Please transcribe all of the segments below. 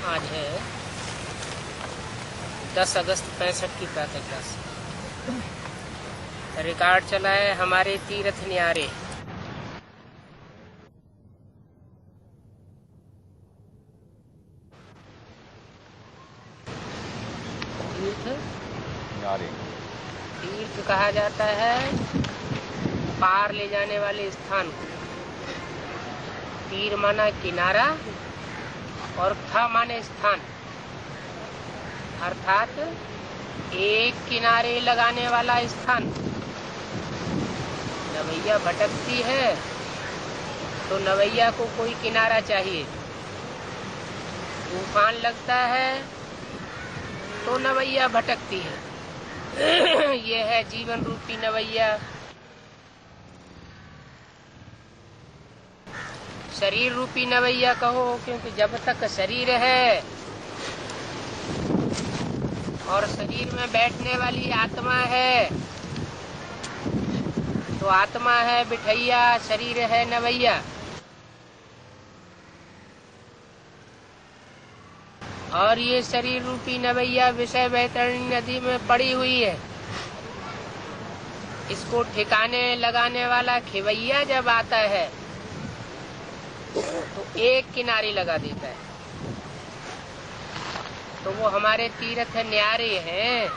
आज है 10 अगस्त 65 की प्रातः क्लास। रिकॉर्ड चला है हमारे तीर्थ न्यारे। तीर्थ न्यारे तीर्थ कहा जाता है पार ले जाने वाले स्थान को। तीर माना किनारा और था माने स्थान, अर्थात एक किनारे लगाने वाला स्थान। नवैया भटकती है तो नवैया को कोई किनारा चाहिए। तूफान लगता है तो नवैया भटकती है। ये है जीवन रूपी नवैया। शरीर रूपी नवैया कहो, क्योंकि जब तक शरीर है और शरीर में बैठने वाली आत्मा है तो आत्मा है बिठैया, शरीर है नवैया। और ये शरीर रूपी नवैया विषय वैतरणी नदी में पड़ी हुई है। इसको ठिकाने लगाने वाला खिवैया जब आता है तो एक किनारे लगा देता है। तो वो हमारे तीर्थ न्यारे हैं।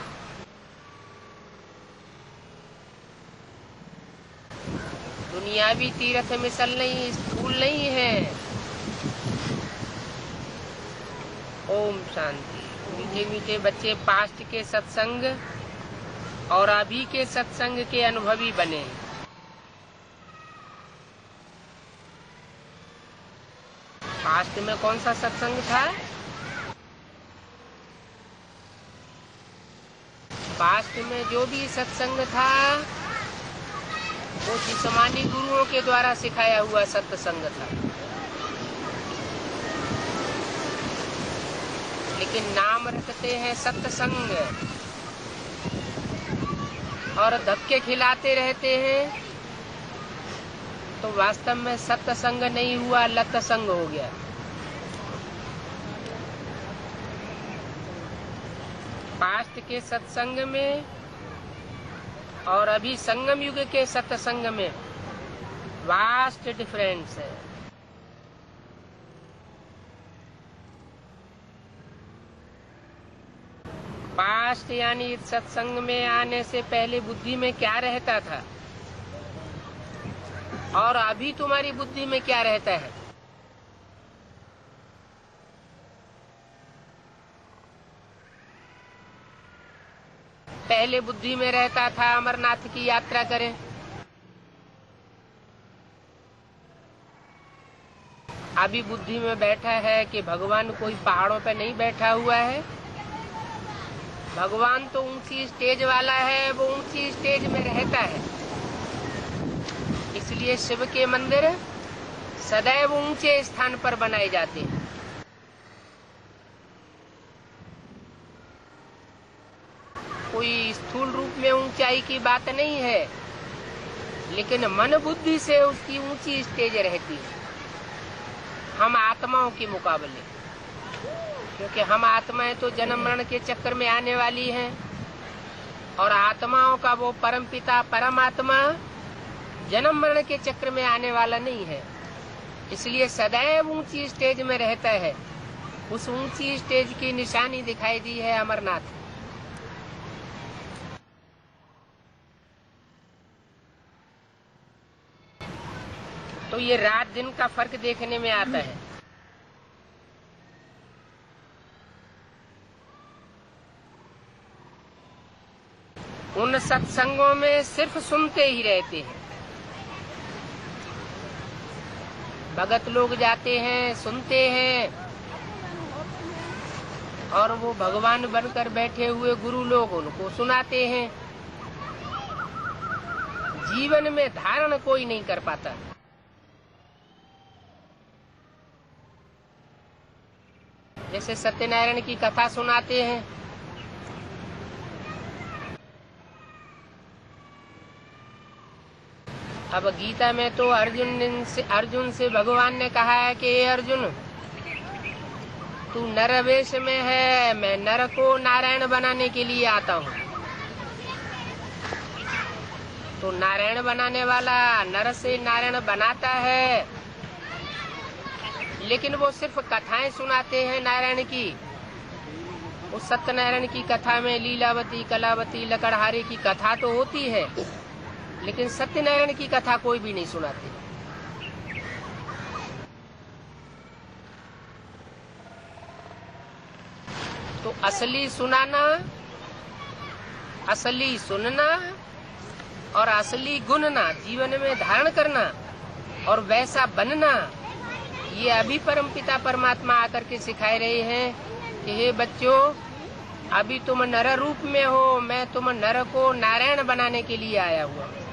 दुनियावी तीर्थ मिसल नहीं, स्थूल नहीं है। ओम शांति। मीठे मीठे बच्चे पास्ट के सत्संग और अभी के सत्संग के अनुभवी बने। पास्ट में कौन सा सत्संग था? पास्ट में जो भी सत्संग था वो जिस्मानी गुरुओं के द्वारा सिखाया हुआ सत्संग था। लेकिन नाम रखते हैं सत्संग और धक्के खिलाते रहते हैं, तो वास्तव में सत्संग नहीं हुआ, लतसंग हो गया। पास्ट के सत्संग में और अभी संगम युग के सत्संग में वास्ट डिफरेंस है। पास्ट यानी सत्संग में आने से पहले बुद्धि में क्या रहता था और अभी तुम्हारी बुद्धि में क्या रहता है। पहले बुद्धि में रहता था अमरनाथ की यात्रा करें। अभी बुद्धि में बैठा है कि भगवान कोई पहाड़ों पे नहीं बैठा हुआ है। भगवान तो ऊंची स्टेज वाला है, वो ऊंची स्टेज में रहता है। इसलिए शिव के मंदिर सदैव ऊंचे स्थान पर बनाए जाते हैं। कोई स्थूल रूप में ऊंचाई की बात नहीं है, लेकिन मन बुद्धि से उसकी ऊंची स्टेज रहती है हम आत्माओं के मुकाबले। क्योंकि हम आत्माएं तो जन्म मरण के चक्कर में आने वाली हैं और आत्माओं का वो परम पिता परमात्मा जन्म मरण के चक्र में आने वाला नहीं है। इसलिए सदैव ऊंची स्टेज में रहता है। उस ऊंची स्टेज की निशानी दिखाई दी है अमरनाथ। तो ये रात दिन का फर्क देखने में आता है। उन सत्संगों में सिर्फ सुनते ही रहते हैं। भगत लोग जाते हैं, सुनते हैं, और वो भगवान बनकर बैठे हुए गुरु लोग उनको सुनाते हैं। जीवन में धारण कोई नहीं कर पाता। जैसे सत्यनारायण की कथा सुनाते हैं, अब गीता में तो अर्जुन से भगवान ने कहा है कि हे अर्जुन, तू नर वेश में है, मैं नर को नारायण बनाने के लिए आता हूँ। तो नारायण बनाने वाला नर से नारायण बनाता है, लेकिन वो सिर्फ कथाएं सुनाते हैं नारायण की। उस सत्यनारायण की कथा में लीलावती, कलावती, लकड़हारे की कथा तो होती है, लेकिन सत्यनारायण की कथा कोई भी नहीं सुनाते। तो असली सुनाना, असली सुनना और असली गुणना जीवन में धारण करना और वैसा बनना, ये अभी परमपिता परमात्मा आकर के सिखाए रहे हैं कि हे बच्चों, अभी तुम नर रूप में हो, मैं तुम नर को नारायण बनाने के लिए आया हुआ हूँ।